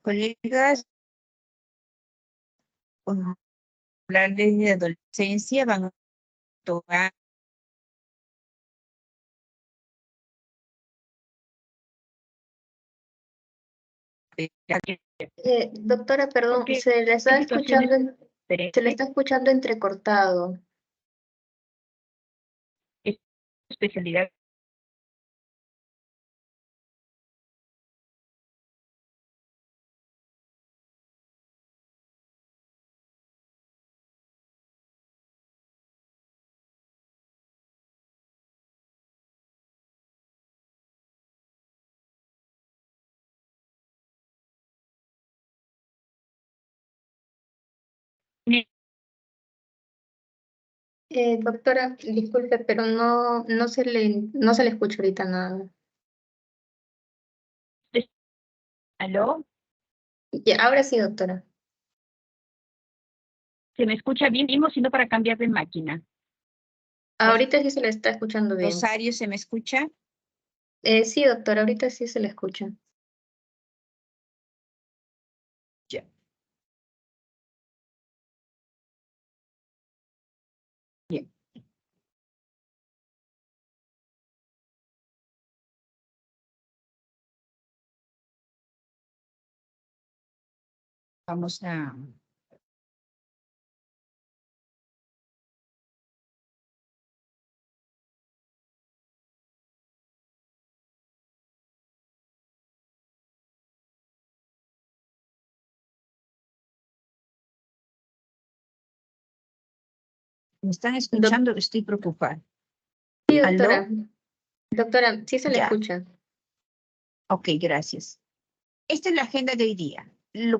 colegas, con hablarles de adolescencia, van a tomar Doctora, perdón, porque se le está hay situaciones escuchando, se le diferentes, está escuchando entrecortado. especialidad. Doctora, disculpe, pero no se le escucha ahorita nada. ¿Aló? Ya, ahora sí, doctora. ¿Se me escucha bien o sino para cambiar de máquina? Ahorita sí se le está escuchando bien. Rosario, ¿se me escucha? Sí, doctora, ahorita sí se le escucha. Ya. Bien. Vamos a... ¿Me están Doc- escuchando? Estoy preocupada. sí, ¿Aló? doctora. Doctora, sí se le Ya. escucha. Ok, gracias. Esta es la agenda de hoy día.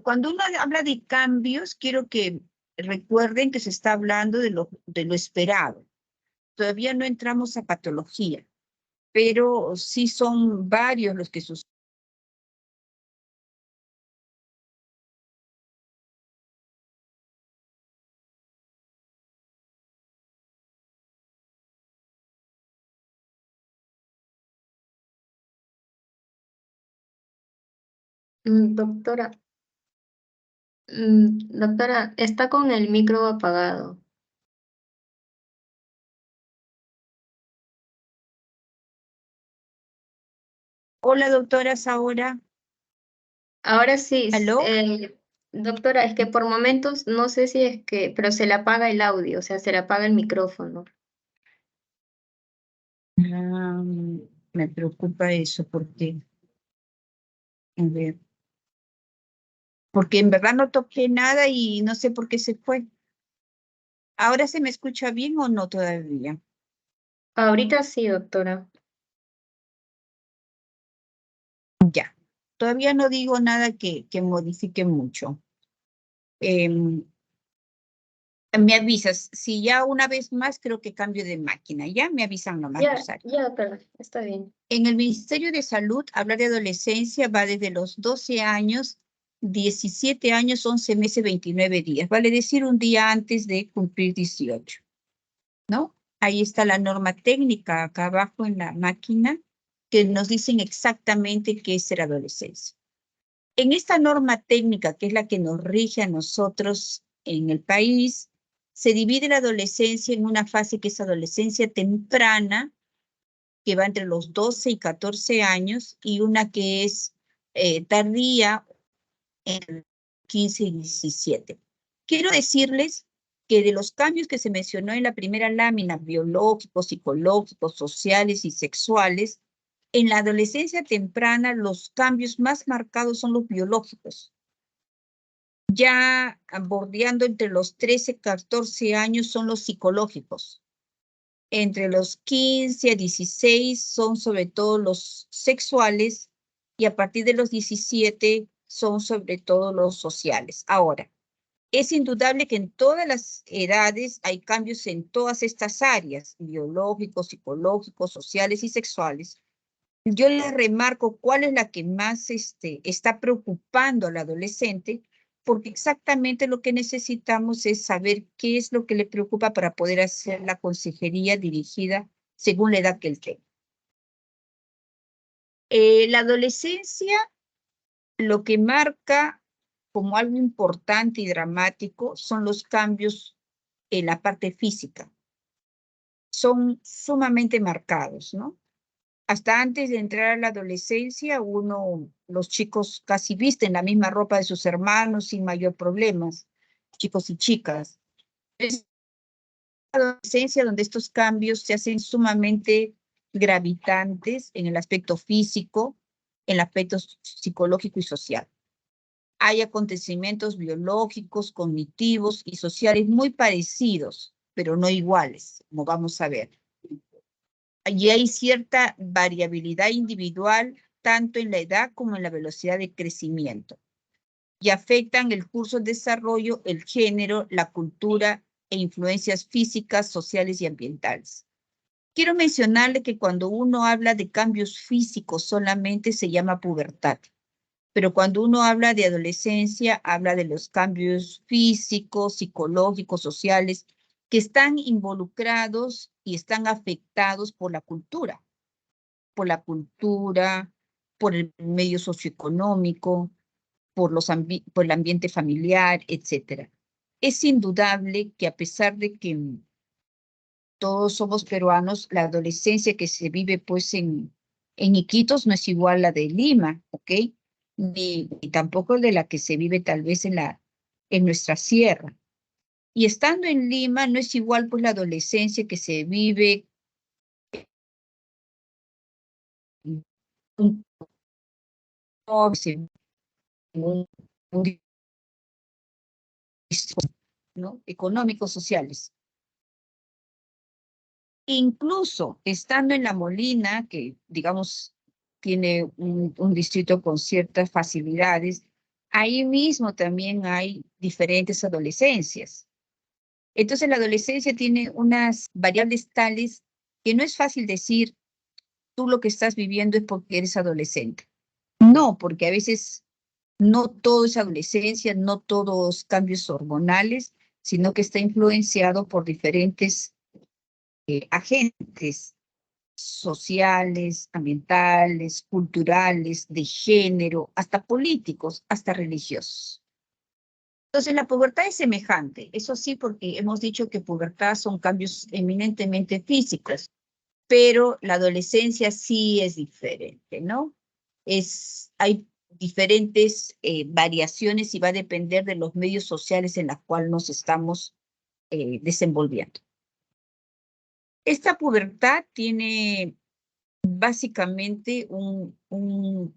Cuando uno habla de cambios, quiero que recuerden que se está hablando de lo esperado. Todavía no entramos a patología, pero sí son varios los que suceden. Doctora, doctora, está con el micro apagado. Hola, doctora Saura. Ahora sí, ¿Aló? doctora, es que por momentos no sé si es que, pero se le apaga el audio, o sea, se le apaga el micrófono. Ah, me preocupa eso porque, a ver, porque en verdad no toqué nada y no sé por qué se fue. ¿Ahora se me escucha bien o no todavía? Ahorita sí, doctora. Ya. Todavía no digo nada que modifique mucho. Em, Me avisas, si ya una vez más creo que cambio de máquina, ya me avisan nomás, Rosario. Ya, doctora, está bien. En el Ministerio de Salud, hablar de adolescencia va desde los 12 años, 17 años, 11 meses, 29 días. Vale decir un día antes de cumplir 18, ¿no? Ahí está la norma técnica acá abajo en la máquina que nos dicen exactamente qué es ser adolescencia. En esta norma técnica, que es la que nos rige a nosotros en el país, se divide la adolescencia en una fase que es adolescencia temprana, que va entre los 12 y 14 años, y una que es tardía, en 15 y 17. Quiero decirles que de los cambios que se mencionó en la primera lámina, biológicos, psicológicos, sociales y sexuales, en la adolescencia temprana los cambios más marcados son los biológicos. Ya bordeando entre los 13 y 14 años son los psicológicos. Entre los 15 a 16 son sobre todo los sexuales y a partir de los 17 son sobre todo los sociales. Ahora, es indudable que en todas las edades hay cambios en todas estas áreas, biológicos, psicológicos, sociales y sexuales. Yo le remarco cuál es la que más está preocupando al adolescente, porque exactamente lo que necesitamos es saber qué es lo que le preocupa para poder hacer la consejería dirigida según la edad que él tenga. La adolescencia Lo que marca como algo importante y dramático son los cambios en la parte física. Son sumamente marcados, ¿no? Hasta antes de entrar a la adolescencia, los chicos casi visten la misma ropa de sus hermanos sin mayor problemas, chicos y chicas. Es la adolescencia donde estos cambios se hacen sumamente gravitantes en el aspecto físico, en el aspecto psicológico y social. Hay acontecimientos biológicos, cognitivos y sociales muy parecidos, pero no iguales, como vamos a ver. Allí hay cierta variabilidad individual, tanto en la edad como en la velocidad de crecimiento, y afectan el curso de desarrollo, el género, la cultura e influencias físicas, sociales y ambientales. Quiero mencionarle que cuando uno habla de cambios físicos solamente se llama pubertad, pero cuando uno habla de adolescencia, habla de los cambios físicos, psicológicos, sociales, que están involucrados y están afectados por la cultura, por el medio socioeconómico, por el ambiente familiar, etc. Es indudable que a pesar de que todos somos peruanos, la adolescencia que se vive pues en Iquitos no es igual a la de Lima, ¿ok? Ni tampoco de la que se vive tal vez en nuestra sierra. Y estando en Lima no es igual pues la adolescencia que se vive en un, un, un ¿no? Económicos, sociales. Incluso estando en La Molina, que digamos tiene un distrito con ciertas facilidades, ahí mismo también hay diferentes adolescencias. Entonces la adolescencia tiene unas variables tales que no es fácil decir tú lo que estás viviendo es porque eres adolescente. No, porque a veces no todo es adolescencia, no todos cambios hormonales, sino que está influenciado por diferentes agentes sociales, ambientales, culturales, de género, hasta políticos, hasta religiosos. Entonces, la pubertad es semejante, eso sí, porque hemos dicho que pubertad son cambios eminentemente físicos, pero la adolescencia sí es diferente, ¿no? Hay diferentes variaciones y va a depender de los medios sociales en los cuales nos estamos desenvolviendo. Esta pubertad tiene básicamente un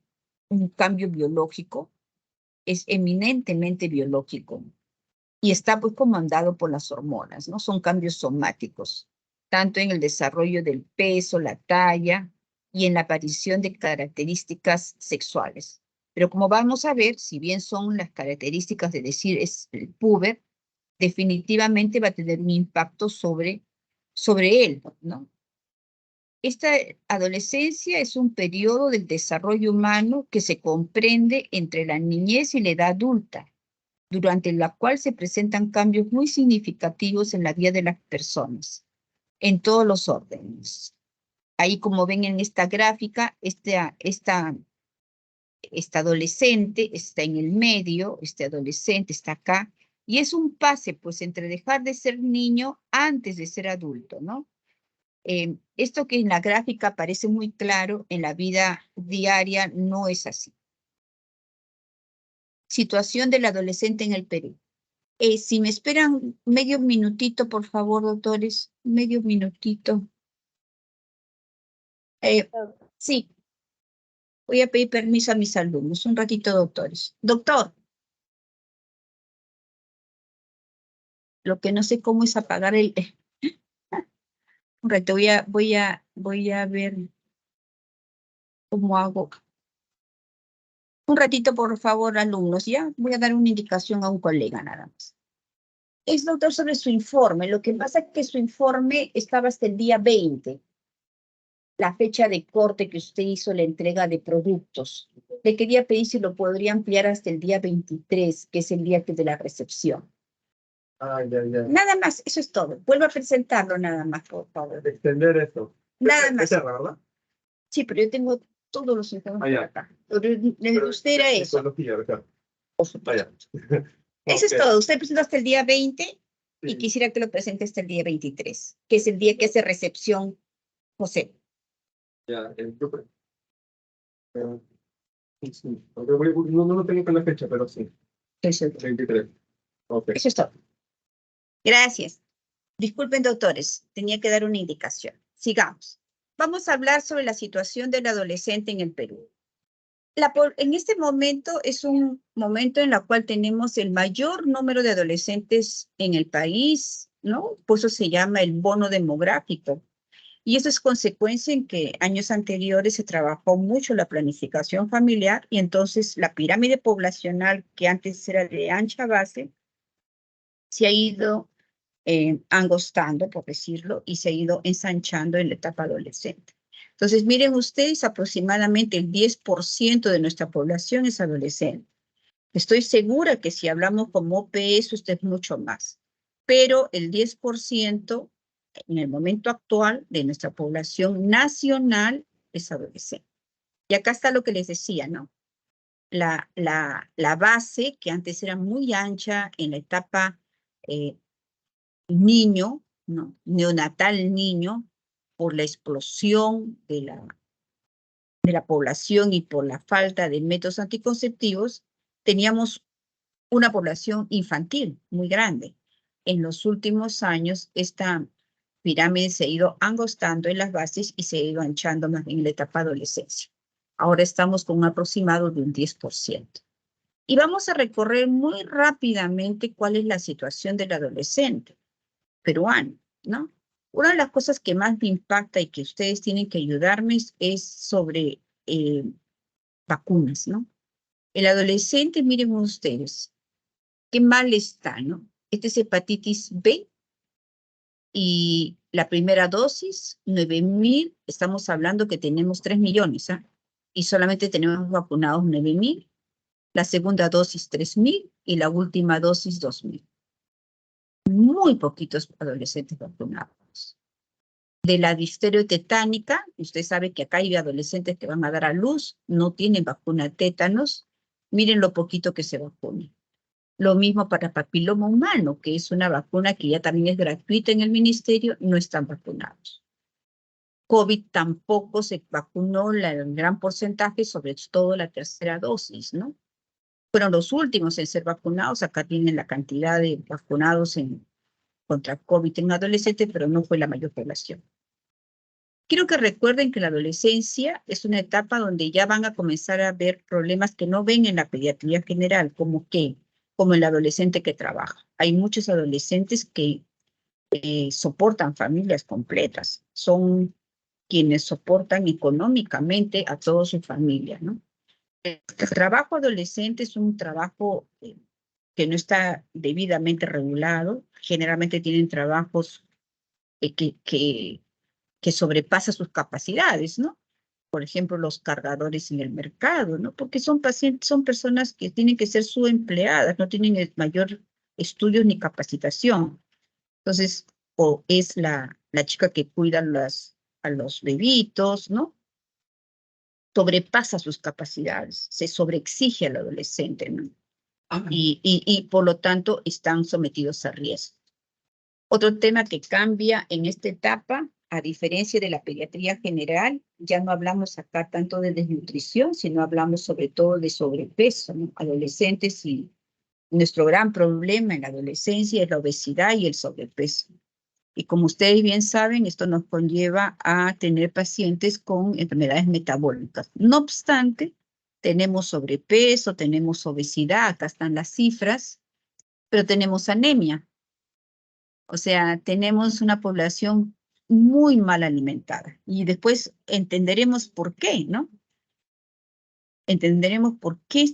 cambio biológico, es eminentemente biológico y está pues comandado por las hormonas, ¿no? Son cambios somáticos, tanto en el desarrollo del peso, la talla y en la aparición de características sexuales. Pero como vamos a ver, si bien son las características de decir es el puber, definitivamente va a tener un impacto sobre él, ¿no? Esta adolescencia es un periodo del desarrollo humano que se comprende entre la niñez y la edad adulta, durante la cual se presentan cambios muy significativos en la vida de las personas, en todos los órdenes. Ahí, como ven en esta gráfica, esta adolescente está en el medio, este adolescente está acá, y es un pase, pues, entre dejar de ser niño antes de ser adulto, ¿no? Esto que en la gráfica parece muy claro, en la vida diaria no es así. Situación del adolescente en el Perú. Si me esperan medio minutito, por favor, doctores, medio minutito. Sí, voy a pedir permiso a mis alumnos. Un ratito, doctores. Doctor, lo que no sé cómo es apagar el... Un rato, voy a ver cómo hago. Un ratito, por favor, alumnos, ¿ya? Voy a dar una indicación a un colega nada más. Es, doctor, sobre su informe. Lo que pasa es que su informe estaba hasta el día 20, la fecha de corte que usted hizo la entrega de productos. Le quería pedir si lo podría ampliar hasta el día 23, que es el día de la recepción. Ya. Nada más, eso es todo. Vuelvo a presentarlo nada más, por favor. Extender esto. Nada más. ¿verdad? Sí, pero yo tengo todos los síntomas Ah, por ya. acá. El de usted era eso. Psicología, ¿verdad? Por supuesto. Eso es Ok, todo. Usted presenta hasta el día 20 y sí. quisiera que lo presente hasta el día 23, que es el día que hace recepción José. Ya, sí. No lo tengo con la fecha, pero sí. Estoy segura. 23. Ok. Eso es todo. Gracias. Disculpen, doctores, tenía que dar una indicación. Sigamos. Vamos a hablar sobre la situación del adolescente en el Perú. En este momento es un momento en el cual tenemos el mayor número de adolescentes en el país, ¿no? Por eso se llama el bono demográfico. Y eso es consecuencia en que años anteriores se trabajó mucho la planificación familiar y entonces la pirámide poblacional, que antes era de ancha base, se ha ido angostando, por decirlo, y se ha ido ensanchando en la etapa adolescente. Entonces, miren ustedes, aproximadamente el 10% de nuestra población es adolescente. Estoy segura que si hablamos como OPS, usted es mucho más. Pero el 10% en el momento actual de nuestra población nacional es adolescente. Y acá está lo que les decía, ¿no? La base, que antes era muy ancha en la etapa niño, ¿no? Neonatal niño, por la explosión de la población y por la falta de métodos anticonceptivos, teníamos una población infantil muy grande. En los últimos años, esta pirámide se ha ido angostando en las bases y se ha ido anchando más bien en la etapa adolescencia. Ahora estamos con un aproximado de un 10%. Y vamos a recorrer muy rápidamente cuál es la situación del adolescente peruano, ¿no? Una de las cosas que más me impacta y que ustedes tienen que ayudarme es sobre vacunas, ¿no? El adolescente, miren ustedes, qué mal está, ¿no? Este es hepatitis B y la primera dosis, 9.000, estamos hablando que tenemos 3 millones, ¿ah? Y solamente tenemos vacunados 9.000, la segunda dosis 3.000 y la última dosis 2.000. Muy poquitos adolescentes vacunados. De la difteria tetánica, usted sabe que acá hay adolescentes que van a dar a luz, no tienen vacuna tétanos, miren lo poquito que se vacuna. Lo mismo para papiloma humano, que es una vacuna que ya también es gratuita en el ministerio, no están vacunados. COVID tampoco se vacunó el gran porcentaje, sobre todo la tercera dosis, ¿no? Fueron los últimos en ser vacunados, acá tienen la cantidad de vacunados contra COVID en adolescentes, pero no fue la mayor población. Quiero que recuerden que la adolescencia es una etapa donde ya van a comenzar a ver problemas que no ven en la pediatría general, como el adolescente que trabaja. Hay muchos adolescentes que soportan familias completas, son quienes soportan económicamente a toda su familia, ¿no? El trabajo adolescente es un trabajo que no está debidamente regulado, generalmente tienen trabajos que sobrepasa sus capacidades, ¿no? Por ejemplo, los cargadores en el mercado, ¿no? Porque son pacientes, son personas que tienen que ser subempleadas, no tienen el mayor estudios ni capacitación. Entonces, o es la chica que cuida a los bebitos, ¿no? Sobrepasa sus capacidades, se sobreexige al adolescente, ¿no? Y por lo tanto están sometidos a riesgo. Otro tema que cambia en esta etapa, a diferencia de la pediatría general, ya no hablamos acá tanto de desnutrición, sino hablamos sobre todo de sobrepeso, ¿no? Adolescentes, y nuestro gran problema en la adolescencia es la obesidad y el sobrepeso. Y como ustedes bien saben, esto nos conlleva a tener pacientes con enfermedades metabólicas. No obstante, tenemos sobrepeso, tenemos obesidad, acá están las cifras, pero tenemos anemia. O sea, tenemos una población muy mal alimentada y después entenderemos por qué, ¿no? Entenderemos por qué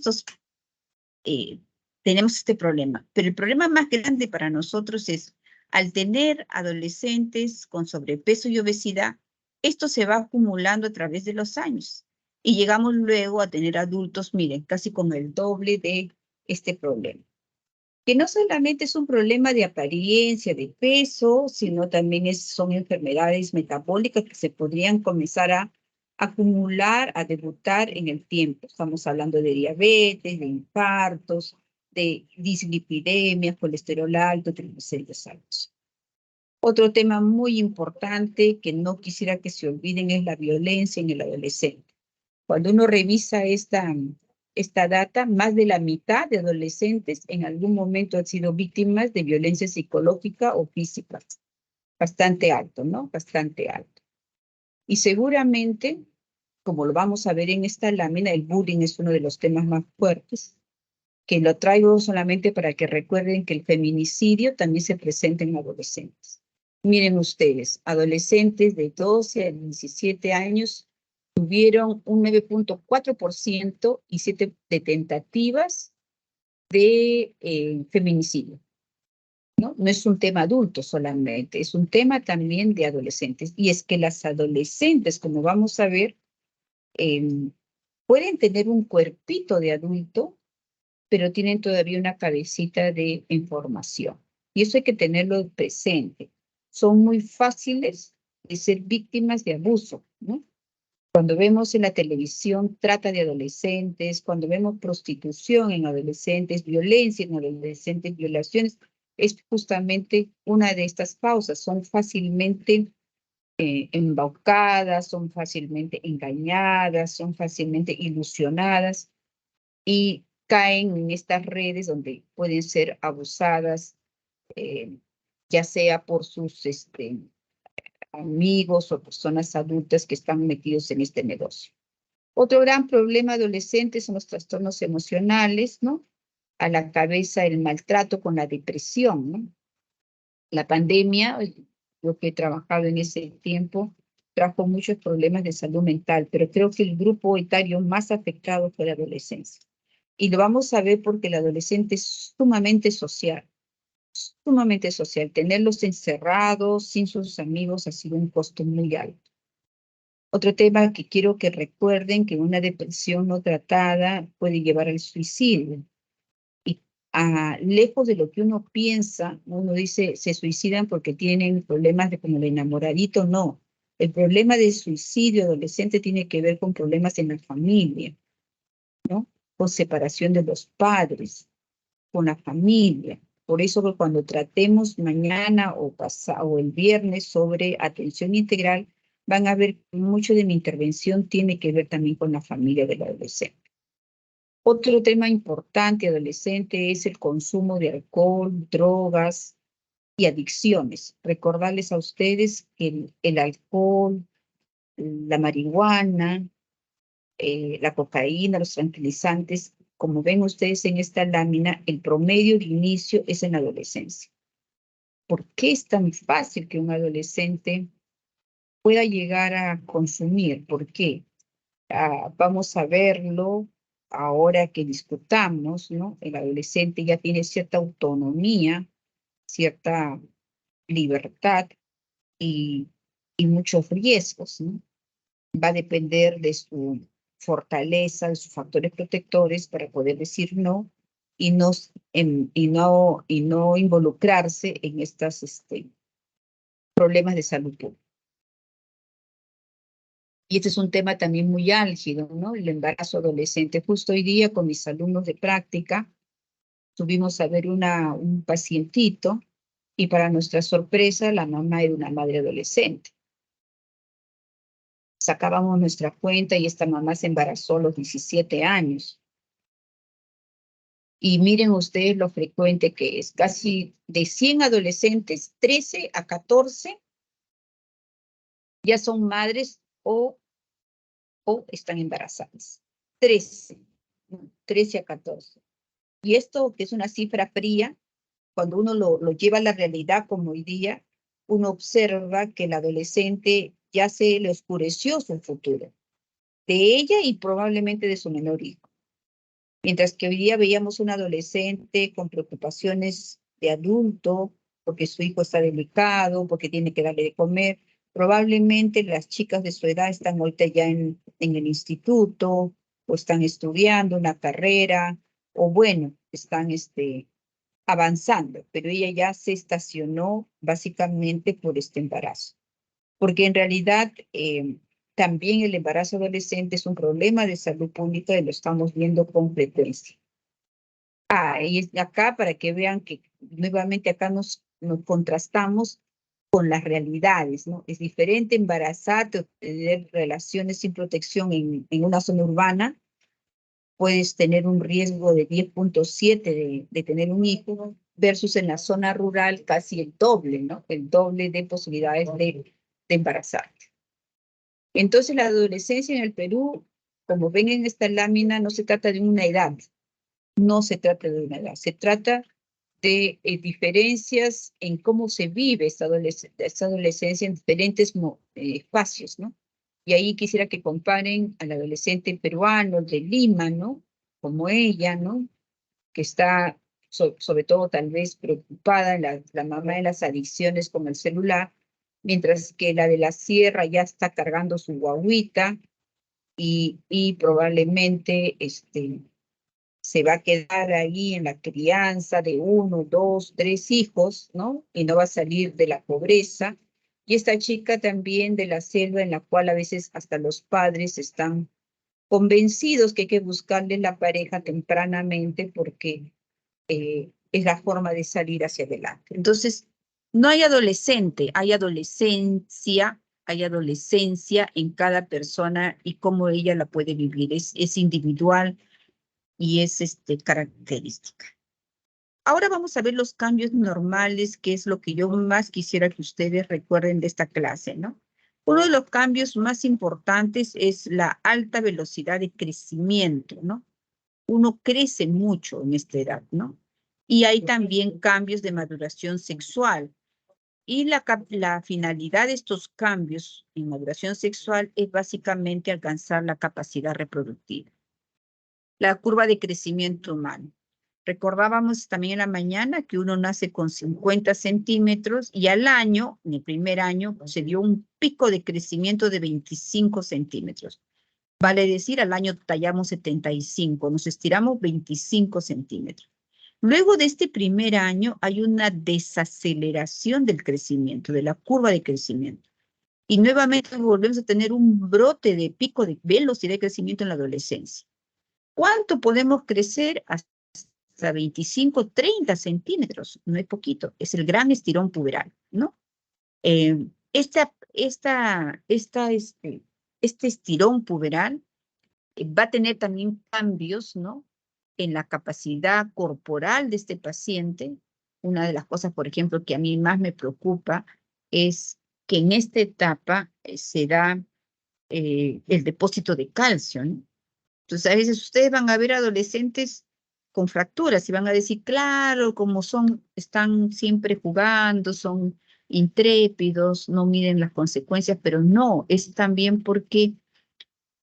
tenemos este problema. Pero el problema más grande para nosotros es, al tener adolescentes con sobrepeso y obesidad, esto se va acumulando a través de los años. Y llegamos luego a tener adultos, miren, casi con el doble de este problema, que no solamente es un problema de apariencia, de peso, sino también son enfermedades metabólicas que se podrían comenzar a acumular, a debutar en el tiempo. Estamos hablando de diabetes, de infartos, de dislipidemia, colesterol alto, triglicéridos altos. Otro tema muy importante que no quisiera que se olviden es la violencia en el adolescente. Cuando uno revisa esta data, más de la mitad de adolescentes en algún momento han sido víctimas de violencia psicológica o física. Bastante alto, ¿no? Bastante alto. Y seguramente, como lo vamos a ver en esta lámina, el bullying es uno de los temas más fuertes, que lo traigo solamente para que recuerden que el feminicidio también se presenta en adolescentes. Miren ustedes, adolescentes de 12 a 17 años tuvieron un 9.4% y 7 de tentativas de feminicidio. ¿No? No es un tema adulto solamente, es un tema también de adolescentes. Y es que las adolescentes, como vamos a ver, pueden tener un cuerpito de adulto, pero tienen todavía una cabecita de información. Y eso hay que tenerlo presente. Son muy fáciles de ser víctimas de abuso, ¿no? Cuando vemos en la televisión trata de adolescentes, cuando vemos prostitución en adolescentes, violencia en adolescentes, violaciones, es justamente una de estas causas. Son fácilmente embaucadas, son fácilmente engañadas, son fácilmente ilusionadas y caen en estas redes donde pueden ser abusadas, ya sea por sus amigos o personas adultas que están metidos en este negocio. Otro gran problema adolescente son los trastornos emocionales, ¿no? A la cabeza el maltrato con la depresión, ¿no? La pandemia, yo que he trabajado en ese tiempo, trajo muchos problemas de salud mental, pero creo que el grupo etario más afectado fue la adolescencia. Y lo vamos a ver porque el adolescente es sumamente social, sumamente social. Tenerlos encerrados, sin sus amigos, ha sido un costo muy alto. Otro tema que quiero que recuerden, que una depresión no tratada puede llevar al suicidio. Y lejos de lo que uno piensa, uno dice, se suicidan porque tienen problemas de como el enamoradito, no. El problema de suicidio adolescente tiene que ver con problemas en la familia, ¿no? Con separación de los padres, con la familia. Por eso que cuando tratemos mañana o el viernes sobre atención integral, van a ver que mucho de mi intervención tiene que ver también con la familia del adolescente. Otro tema importante adolescente es el consumo de alcohol, drogas y adicciones. Recordarles a ustedes que el alcohol, la marihuana, la cocaína, los tranquilizantes, como ven ustedes en esta lámina, el promedio de inicio es en la adolescencia. ¿Por qué es tan fácil que un adolescente pueda llegar a consumir? ¿Por qué? Vamos a verlo ahora que discutamos, ¿no? El adolescente ya tiene cierta autonomía, cierta libertad y muchos riesgos, ¿no? Va a depender de su fortaleza, de sus factores protectores para poder decir no y no involucrarse en estos problemas de salud pública. Y este es un tema también muy álgido, ¿no? El embarazo adolescente. Justo hoy día con mis alumnos de práctica tuvimos a ver un pacientito y para nuestra sorpresa la mamá era una madre adolescente. Sacábamos nuestra cuenta y esta mamá se embarazó a los 17 años. Y miren ustedes lo frecuente que es. Casi de 100 adolescentes, 13 a 14 ya son madres o están embarazadas. 13 a 14. Y esto, que es una cifra fría, cuando uno lo lleva a la realidad como hoy día, uno observa que el adolescente ya se le oscureció su futuro, de ella y probablemente de su menor hijo. Mientras que hoy día veíamos un adolescente con preocupaciones de adulto, porque su hijo está delicado, porque tiene que darle de comer, probablemente las chicas de su edad están ahorita ya en el instituto, o están estudiando una carrera, o bueno, están avanzando, pero ella ya se estacionó básicamente por este embarazo. Porque en realidad también el embarazo adolescente es un problema de salud pública y lo estamos viendo con frecuencia. Y acá para que vean que nuevamente acá nos contrastamos con las realidades, ¿no? Es diferente embarazarte o tener relaciones sin protección en una zona urbana. Puedes tener un riesgo de 10.7 de tener un hijo versus en la zona rural casi el doble, ¿no? El doble de posibilidades de embarazarte. Entonces la adolescencia en el Perú, como ven en esta lámina, no se trata de una edad, no se trata de una edad, se trata de diferencias en cómo se vive esta adolescencia en diferentes espacios, ¿no? Y ahí quisiera que comparen al adolescente peruano de Lima, ¿no? Como ella, ¿no? Que está sobre todo tal vez preocupada, la mamá de las adicciones con el celular, mientras que la de la sierra ya está cargando su guagüita y probablemente se va a quedar ahí en la crianza de 1, 2, 3 hijos, ¿no? Y no va a salir de la pobreza. Y esta chica también de la selva, en la cual a veces hasta los padres están convencidos que hay que buscarle la pareja tempranamente porque es la forma de salir hacia adelante. Entonces, no hay adolescente, hay adolescencia en cada persona y cómo ella la puede vivir. Es individual y es característica. Ahora vamos a ver los cambios normales, que es lo que yo más quisiera que ustedes recuerden de esta clase, ¿no? Uno de los cambios más importantes es la alta velocidad de crecimiento, ¿no? Uno crece mucho en esta edad, ¿no? Y hay también cambios de maduración sexual. Y la finalidad de estos cambios en maduración sexual es básicamente alcanzar la capacidad reproductiva. La curva de crecimiento humano. Recordábamos también en la mañana que uno nace con 50 centímetros y al año, en el primer año, se dio un pico de crecimiento de 25 centímetros. Vale decir, al año tallamos 75, nos estiramos 25 centímetros. Luego de este primer año hay una desaceleración del crecimiento, de la curva de crecimiento. Y nuevamente volvemos a tener un brote de pico de velocidad de crecimiento en la adolescencia. ¿Cuánto podemos crecer? Hasta 25, 30 centímetros. No es poquito, es el gran estirón puberal, ¿no? Este estirón puberal va a tener también cambios, ¿no? En la capacidad corporal de este paciente. Una de las cosas, por ejemplo, que a mí más me preocupa es que en esta etapa se da el depósito de calcio, ¿no? Entonces, a veces ustedes van a ver adolescentes con fracturas y van a decir, claro, como están siempre jugando, son intrépidos, no miden las consecuencias, pero no, es también porque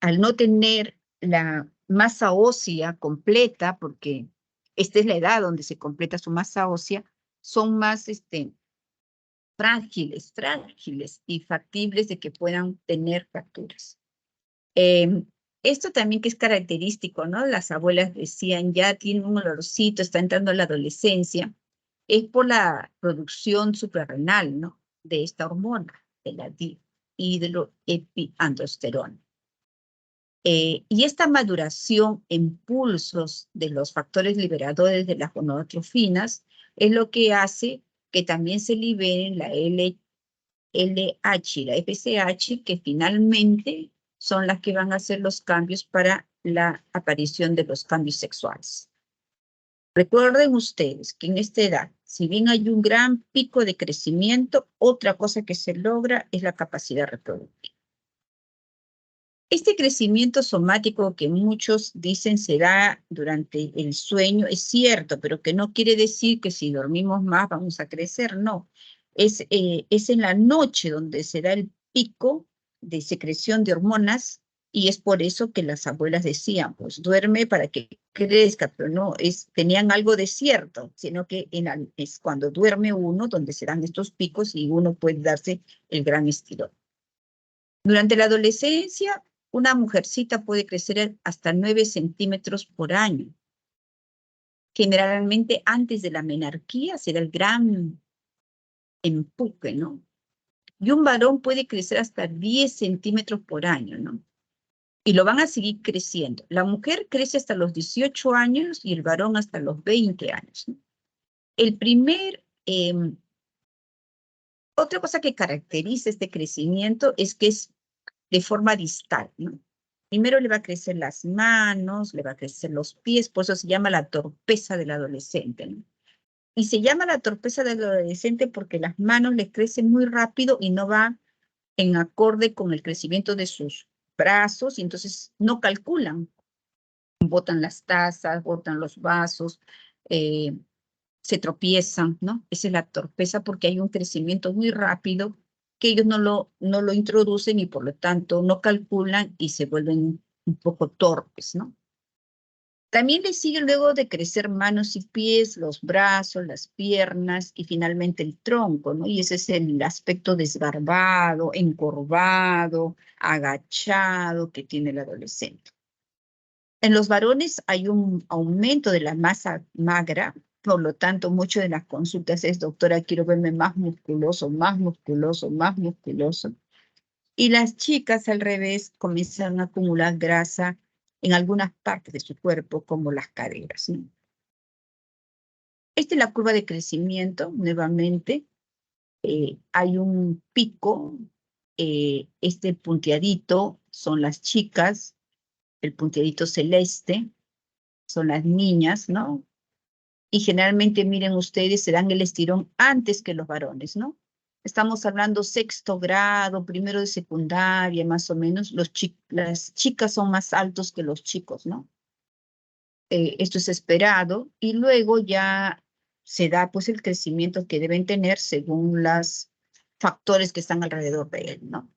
al no tener la masa ósea completa, porque esta es la edad donde se completa su masa ósea, son más frágiles y factibles de que puedan tener fracturas. Esto también que es característico, ¿no? Las abuelas decían, ya tiene un olorcito, está entrando a la adolescencia, es por la producción suprarrenal, ¿no? De esta hormona, de la dihidroepiandrosterona. Y esta maduración en pulsos de los factores liberadores de las gonadotrofinas es lo que hace que también se liberen la LH y la FSH, que finalmente son las que van a hacer los cambios para la aparición de los cambios sexuales. Recuerden ustedes que en esta edad, si bien hay un gran pico de crecimiento, otra cosa que se logra es la capacidad reproductiva. Este crecimiento somático que muchos dicen se da durante el sueño es cierto, pero que no quiere decir que si dormimos más vamos a crecer, no. Es en la noche donde se da el pico de secreción de hormonas y es por eso que las abuelas decían, pues duerme para que crezca, pero no, tenían algo de cierto, sino que es cuando duerme uno donde se dan estos picos y uno puede darse el gran estirón. Durante la adolescencia, una mujercita puede crecer hasta 9 centímetros por año. Generalmente antes de la menarquía será el gran empuje, ¿no? Y un varón puede crecer hasta 10 centímetros por año, ¿no? Y lo van a seguir creciendo. La mujer crece hasta los 18 años y el varón hasta los 20 años, ¿no? Otra cosa que caracteriza este crecimiento es que es de forma distal, ¿no? Primero le va a crecer las manos, le va a crecer los pies, por eso se llama la torpeza del adolescente, ¿no? Y se llama la torpeza del adolescente porque las manos le crecen muy rápido y no va en acorde con el crecimiento de sus brazos, y entonces no calculan. Botan las tazas, botan los vasos, se tropiezan, ¿no? Esa es la torpeza porque hay un crecimiento muy rápido que ellos no lo introducen y por lo tanto no calculan y se vuelven un poco torpes, ¿no? También le sigue luego de crecer manos y pies, los brazos, las piernas y finalmente el tronco, ¿no? Y ese es el aspecto desgarbado, encorvado, agachado que tiene el adolescente. En los varones hay un aumento de la masa magra, por lo tanto, mucho de las consultas es, doctora, quiero verme más musculoso, más musculoso, más musculoso. Y las chicas, al revés, comienzan a acumular grasa en algunas partes de su cuerpo, como las caderas, ¿no? Esta es la curva de crecimiento, nuevamente. Hay un pico, este punteadito son las chicas, el punteadito celeste son las niñas, ¿no? Y generalmente, miren ustedes, se dan el estirón antes que los varones, ¿no? Estamos hablando sexto grado, primero de secundaria, más o menos. Las chicas son más altos que los chicos, ¿no? Esto es esperado. Y luego ya se da, pues, el crecimiento que deben tener según los factores que están alrededor de él, ¿no?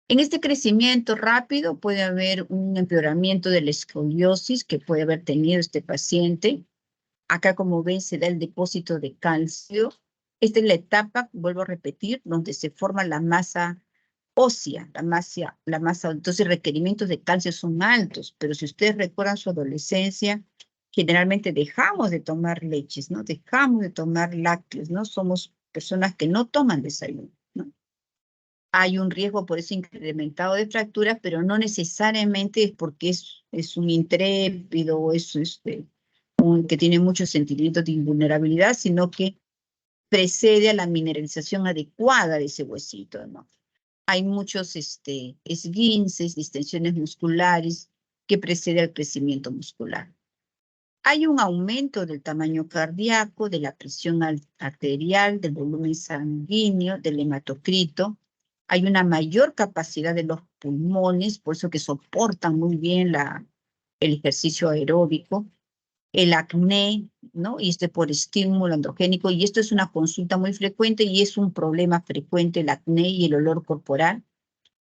En este crecimiento rápido puede haber un empeoramiento de la escoliosis que puede haber tenido este paciente. Acá, como ven, se da el depósito de calcio. Esta es la etapa, vuelvo a repetir, donde se forma la masa ósea, entonces requerimientos de calcio son altos, pero si ustedes recuerdan su adolescencia, generalmente dejamos de tomar leches, ¿no? Dejamos de tomar lácteos, ¿no? Somos personas que no toman desayuno, ¿no? Hay un riesgo por eso incrementado de fracturas, pero no necesariamente es porque es un intrépido o es que tiene muchos sentimientos de invulnerabilidad, sino que precede a la mineralización adecuada de ese huesito, ¿no? Hay muchos esguinces, distensiones musculares que precede al crecimiento muscular. Hay un aumento del tamaño cardíaco, de la presión arterial, del volumen sanguíneo, del hematocrito. Hay una mayor capacidad de los pulmones, por eso que soportan muy bien el ejercicio aeróbico. El acné, ¿no? Y por estímulo androgénico, y esto es una consulta muy frecuente y es un problema frecuente, el acné y el olor corporal,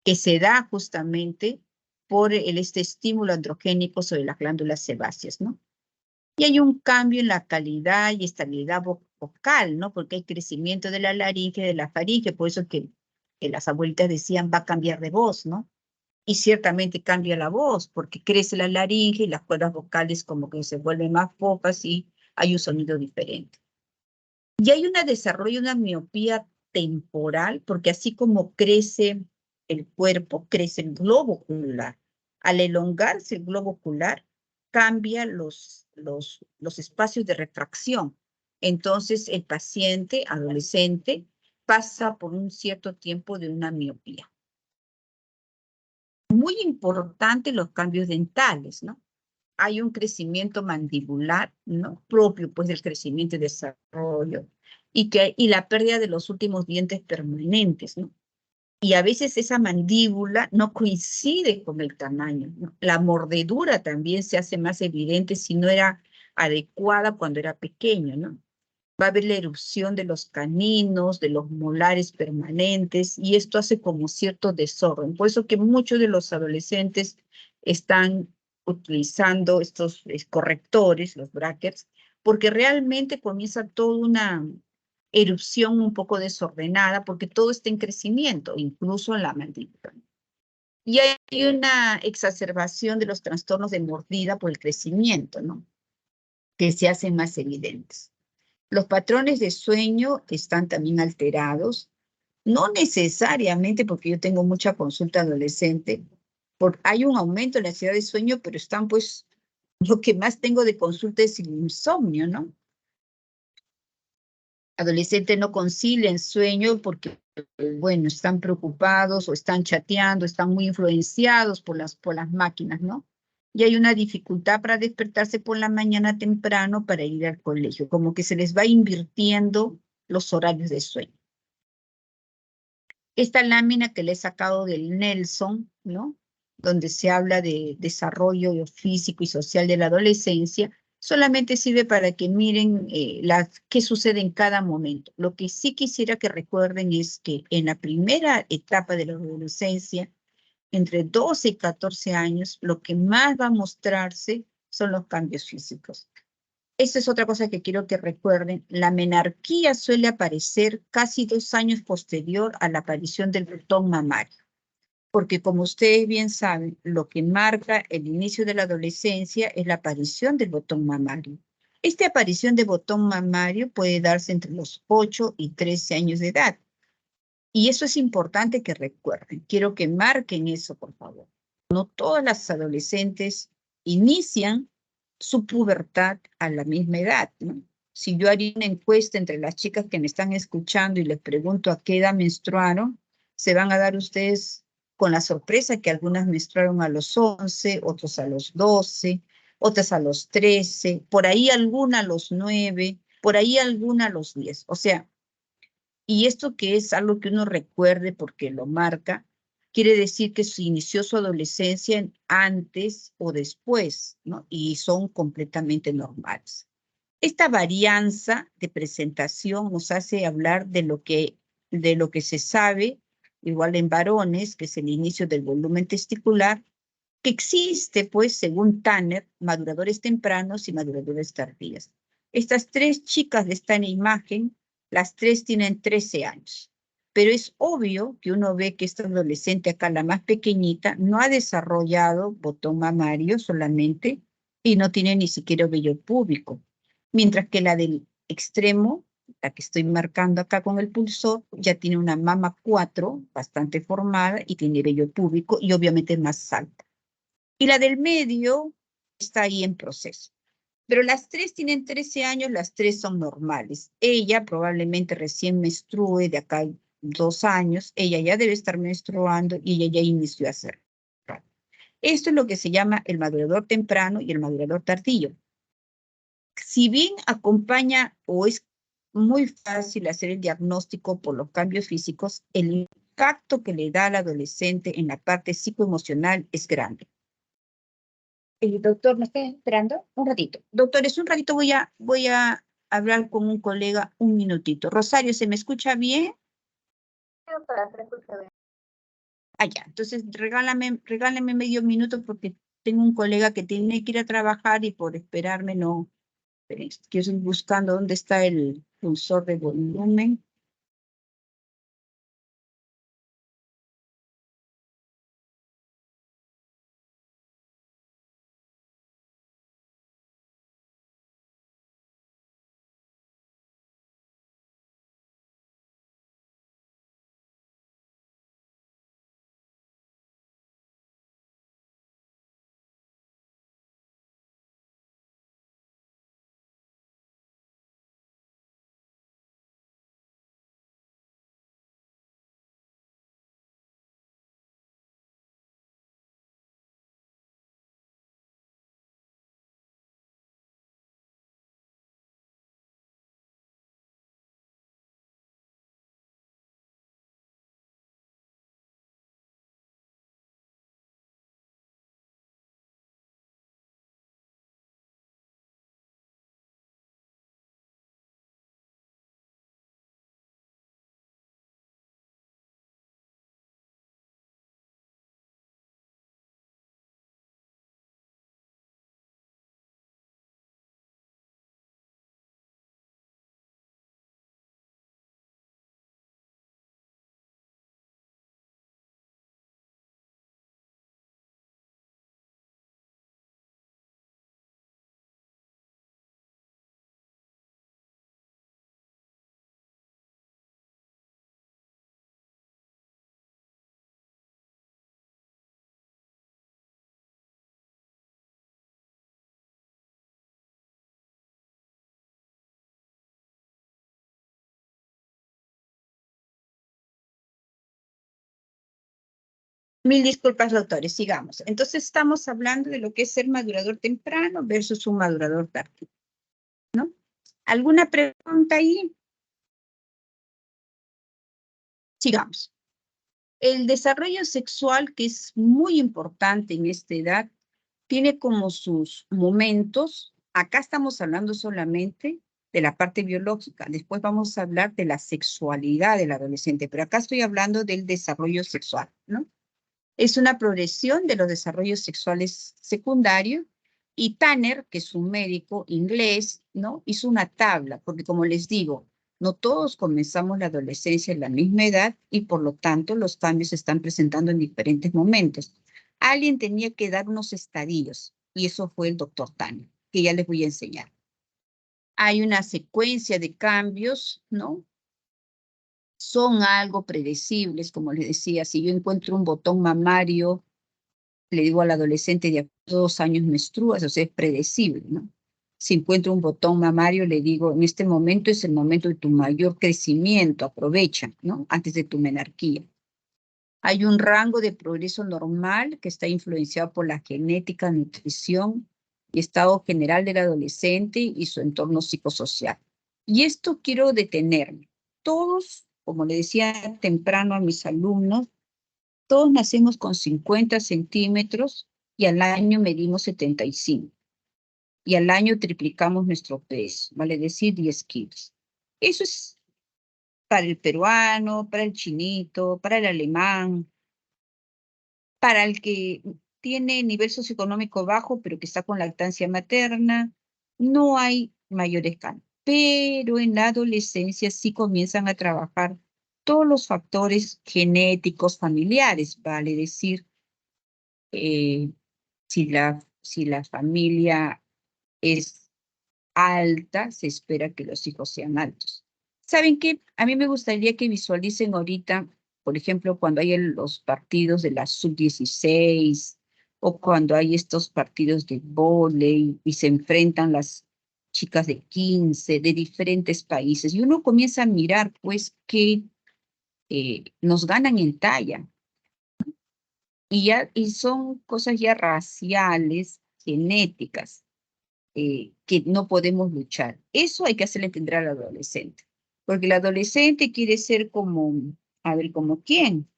que se da justamente por este estímulo androgénico sobre las glándulas sebáceas, ¿no? Y hay un cambio en la calidad y estabilidad vocal, ¿no? Porque hay crecimiento de la laringe, de la faringe, por eso que las abuelitas decían va a cambiar de voz, ¿no? Y ciertamente cambia la voz, porque crece la laringe y las cuerdas vocales como que se vuelven más focas y hay un sonido diferente. Y hay un desarrollo de una miopía temporal, porque así como crece el cuerpo, crece el globo ocular. Al elongarse el globo ocular, cambia los espacios de refracción. Entonces, el paciente adolescente pasa por un cierto tiempo de una miopía. Muy importante los cambios dentales, ¿no? Hay un crecimiento mandibular, ¿no? Propio, pues, del crecimiento y desarrollo, y la pérdida de los últimos dientes permanentes, ¿no? Y a veces esa mandíbula no coincide con el tamaño, ¿no? La mordedura también se hace más evidente si no era adecuada cuando era pequeño, ¿no? Va a haber la erupción de los caninos, de los molares permanentes, y esto hace como cierto desorden. Por eso que muchos de los adolescentes están utilizando estos correctores, los brackets, porque realmente comienza toda una erupción un poco desordenada, porque todo está en crecimiento, incluso en la mandíbula. Y hay una exacerbación de los trastornos de mordida por el crecimiento, ¿no? Que se hacen más evidentes. Los patrones de sueño están también alterados. No necesariamente porque yo tengo mucha consulta adolescente, hay un aumento en la ansiedad de sueño, pero están pues, lo que más tengo de consulta es el insomnio, ¿no? Adolescentes no concilian sueño porque, bueno, están preocupados o están chateando, están muy influenciados por las máquinas, ¿no? Y hay una dificultad para despertarse por la mañana temprano para ir al colegio, como que se les va invirtiendo los horarios de sueño. Esta lámina que le he sacado del Nelson, ¿no? Donde se habla de desarrollo físico y social de la adolescencia, solamente sirve para que miren qué sucede en cada momento. Lo que sí quisiera que recuerden es que en la primera etapa de la adolescencia, entre 12 y 14 años, lo que más va a mostrarse son los cambios físicos. Esta es otra cosa que quiero que recuerden. La menarquía suele aparecer casi 2 años posterior a la aparición del botón mamario, porque como ustedes bien saben, lo que marca el inicio de la adolescencia es la aparición del botón mamario. Esta aparición de botón mamario puede darse entre los 8 y 13 años de edad. Y eso es importante que recuerden. Quiero que marquen eso, por favor. No todas las adolescentes inician su pubertad a la misma edad, ¿no? Si yo haría una encuesta entre las chicas que me están escuchando y les pregunto a qué edad menstruaron, se van a dar ustedes con la sorpresa que algunas menstruaron a los 11, otros a los 12, otras a los 13, por ahí alguna a los 9, por ahí alguna a los 10. O sea, y esto que es algo que uno recuerde porque lo marca, quiere decir que se inició su adolescencia antes o después, ¿no? Y son completamente normales. Esta varianza de presentación nos hace hablar de lo que se sabe, igual en varones, que es el inicio del volumen testicular, que existe, pues, según Tanner, maduradores tempranos y maduradores tardías. Estas tres chicas de esta imagen, las tres tienen 13 años. Pero es obvio que uno ve que esta adolescente acá, la más pequeñita, no ha desarrollado botón mamario solamente y no tiene ni siquiera vello púbico. Mientras que la del extremo, la que estoy marcando acá con el pulsor, ya tiene una mama 4 bastante formada y tiene vello púbico y obviamente es más alta. Y la del medio está ahí en proceso. Pero las tres tienen 13 años, las tres son normales. Ella probablemente recién menstrue de acá 2 años, ella ya debe estar menstruando y ella ya inició a hacer. Esto es lo que se llama el madurador temprano y el madurador tardío. Si bien acompaña o es muy fácil hacer el diagnóstico por los cambios físicos, el impacto que le da al adolescente en la parte psicoemocional es grande. El doctor, ¿me está esperando? Un ratito. Doctores, un ratito voy a hablar con un colega un minutito. Rosario, ¿se me escucha bien? Ya. Entonces regálame medio minuto porque tengo un colega que tiene que ir a trabajar y por esperarme no. Yo estoy buscando dónde está el pulsor de volumen. Mil disculpas, doctores, sigamos. Entonces estamos hablando de lo que es ser madurador temprano versus un madurador tardío, ¿no? ¿Alguna pregunta ahí? Sigamos. El desarrollo sexual, que es muy importante en esta edad, tiene como sus momentos. Acá estamos hablando solamente de la parte biológica. Después vamos a hablar de la sexualidad del adolescente, pero acá estoy hablando del desarrollo sexual, ¿no? Es una progresión de los desarrollos sexuales secundarios y Tanner, que es un médico inglés, ¿no? Hizo una tabla, porque como les digo, no todos comenzamos la adolescencia en la misma edad y por lo tanto los cambios se están presentando en diferentes momentos. Alguien tenía que dar unos estadios y eso fue el doctor Tanner, que ya les voy a enseñar. Hay una secuencia de cambios, ¿no? Son algo predecibles, como les decía, si yo encuentro un botón mamario, le digo al adolescente de 2 años menstruas, o sea, es predecible, ¿no? Si encuentro un botón mamario, le digo, en este momento es el momento de tu mayor crecimiento, aprovecha, ¿no? Antes de tu menarquía. Hay un rango de progreso normal que está influenciado por la genética, nutrición y estado general del adolescente y su entorno psicosocial. Y esto quiero detenerme. Todos, como le decía temprano a mis alumnos, todos nacemos con 50 centímetros y al año medimos 75. Y al año triplicamos nuestro peso, vale decir 10 kilos. Eso es para el peruano, para el chinito, para el alemán, para el que tiene nivel socioeconómico bajo, pero que está con lactancia materna. No hay mayores cambios. Pero en la adolescencia sí comienzan a trabajar todos los factores genéticos familiares, vale decir, si la familia es alta, se espera que los hijos sean altos. ¿Saben qué? A mí me gustaría que visualicen ahorita, por ejemplo, cuando hay los partidos de la sub-16 o cuando hay estos partidos de vóley y se enfrentan las chicas de 15 de diferentes países y uno comienza a mirar pues que nos ganan en talla. Y son cosas ya raciales, genéticas, que no podemos luchar. Eso hay que hacerle entender al adolescente, porque el adolescente quiere ser como, a ver, ¿como quién?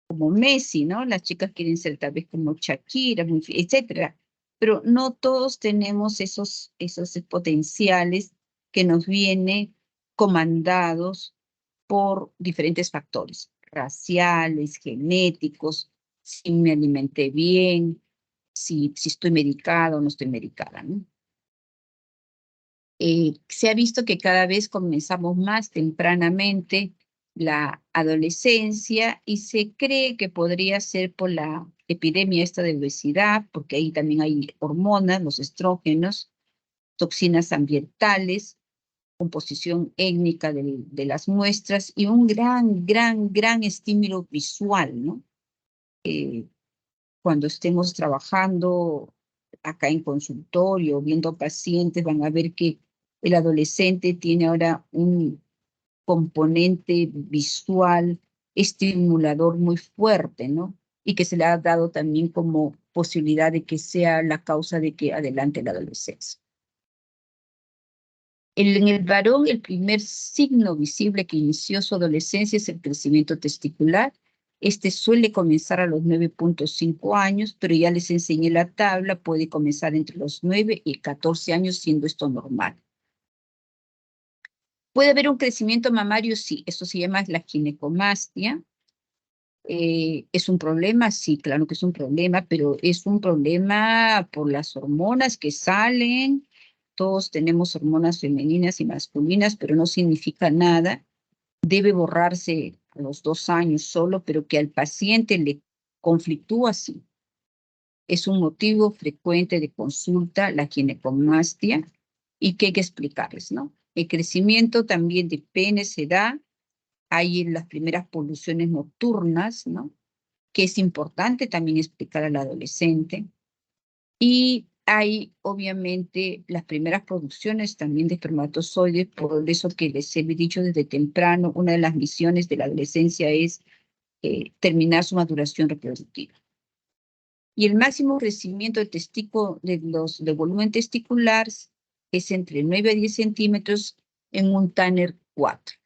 Como Messi, ¿no? Las chicas quieren ser tal vez como Shakira, etcétera. Pero no todos tenemos esos potenciales que nos vienen comandados por diferentes factores, raciales, genéticos, si me alimenté bien, si estoy medicada o no estoy medicada, ¿no? Se ha visto que cada vez comenzamos más tempranamente la adolescencia y se cree que podría ser por la epidemia esta de obesidad, porque ahí también hay hormonas, los estrógenos, toxinas ambientales, composición étnica de las muestras y un gran estímulo visual, ¿no? Cuando estemos trabajando acá en consultorio, viendo pacientes, van a ver que el adolescente tiene ahora un componente visual estimulador muy fuerte, ¿no? Y que se le ha dado también como posibilidad de que sea la causa de que adelante la adolescencia. En el varón, el primer signo visible que inició su adolescencia es el crecimiento testicular. Este suele comenzar a los 9.5 años, pero ya les enseñé la tabla, puede comenzar entre los 9 y 14 años, siendo esto normal. ¿Puede haber un crecimiento mamario? Sí, esto se llama la ginecomastia. ¿Es un problema? Sí, claro que es un problema, pero es un problema por las hormonas que salen. Todos tenemos hormonas femeninas y masculinas, pero no significa nada. Debe borrarse a los 2 años solo, pero que al paciente le conflictúa así. Es un motivo frecuente de consulta, la ginecomastia, y que hay que explicarles, ¿no? El crecimiento también de pene se da, hay en las primeras poluciones nocturnas, ¿no? Que es importante también explicar al adolescente. Y hay, obviamente, las primeras producciones también de espermatozoides, por eso que les he dicho desde temprano, una de las misiones de la adolescencia es terminar su maduración reproductiva. Y el máximo crecimiento del volumen testicular es entre 9 a 10 centímetros en un Tanner 4.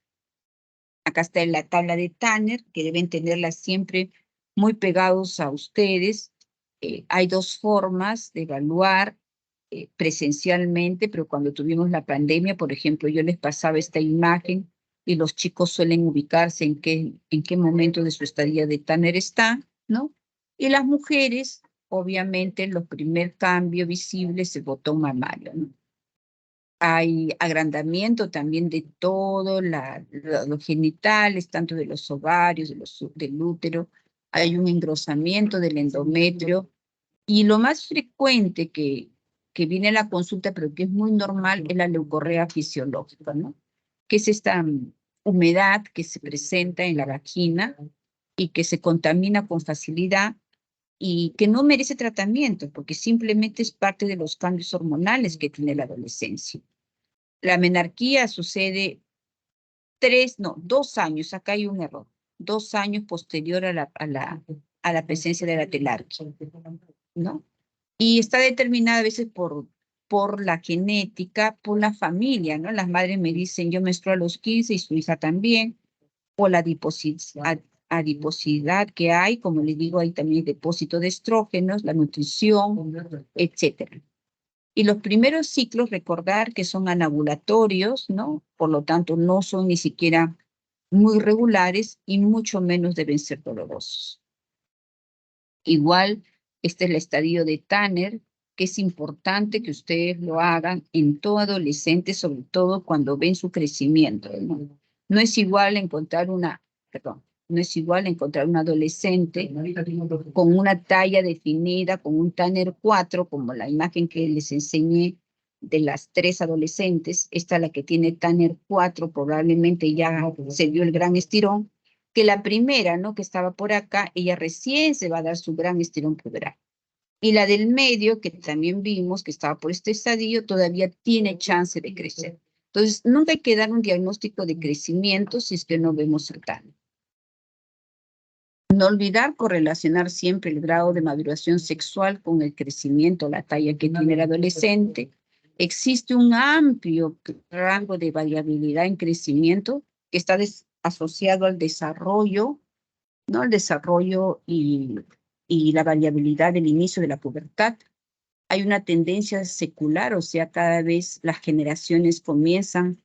Acá está la tabla de Tanner, que deben tenerla siempre muy pegados a ustedes. Hay dos formas de evaluar presencialmente, pero cuando tuvimos la pandemia, por ejemplo, yo les pasaba esta imagen y los chicos suelen ubicarse en qué momento de su estadía de Tanner están, ¿no? Y las mujeres, obviamente, el primer cambio visible es el botón mamario, ¿no? Hay agrandamiento también de todo, los genitales, tanto de los ovarios, del útero. Hay un engrosamiento del endometrio. Y lo más frecuente que viene a la consulta, pero que es muy normal, es la leucorrea fisiológica, ¿no? Que es esta humedad que se presenta en la vagina y que se contamina con facilidad y que no merece tratamiento, porque simplemente es parte de los cambios hormonales que tiene la adolescencia. La menarquía sucede 2 años, acá hay un error, 2 años posterior a la presencia de la telarquía, ¿no? Y está determinada a veces por la genética, por la familia, ¿no? Las madres me dicen, yo menstruo a los 15 y su hija también, o la adiposidad que hay, como les digo, hay también depósito de estrógenos, la nutrición, etcétera. Y los primeros ciclos, recordar que son anovulatorios, ¿no? Por lo tanto, no son ni siquiera muy regulares y mucho menos deben ser dolorosos. Igual, este es el estadio de Tanner, que es importante que ustedes lo hagan en todo adolescente, sobre todo cuando ven su crecimiento, ¿no? No es igual encontrar no es igual encontrar un adolescente con una talla definida, con un Tanner 4, como la imagen que les enseñé de las 3 adolescentes. Esta, la que tiene Tanner 4, probablemente ya se dio el gran estirón, que la primera, ¿no? Que estaba por acá, ella recién se va a dar su gran estirón puberal. Y la del medio, que también vimos que estaba por este estadio, todavía tiene chance de crecer. Entonces, nunca hay que dar un diagnóstico de crecimiento si es que no vemos el Tanner. No olvidar correlacionar siempre el grado de maduración sexual con el crecimiento, la talla que tiene el adolescente. Existe un amplio rango de variabilidad en crecimiento que está asociado al desarrollo, ¿no? El desarrollo y la variabilidad del inicio de la pubertad. Hay una tendencia secular, o sea, cada vez las generaciones comienzan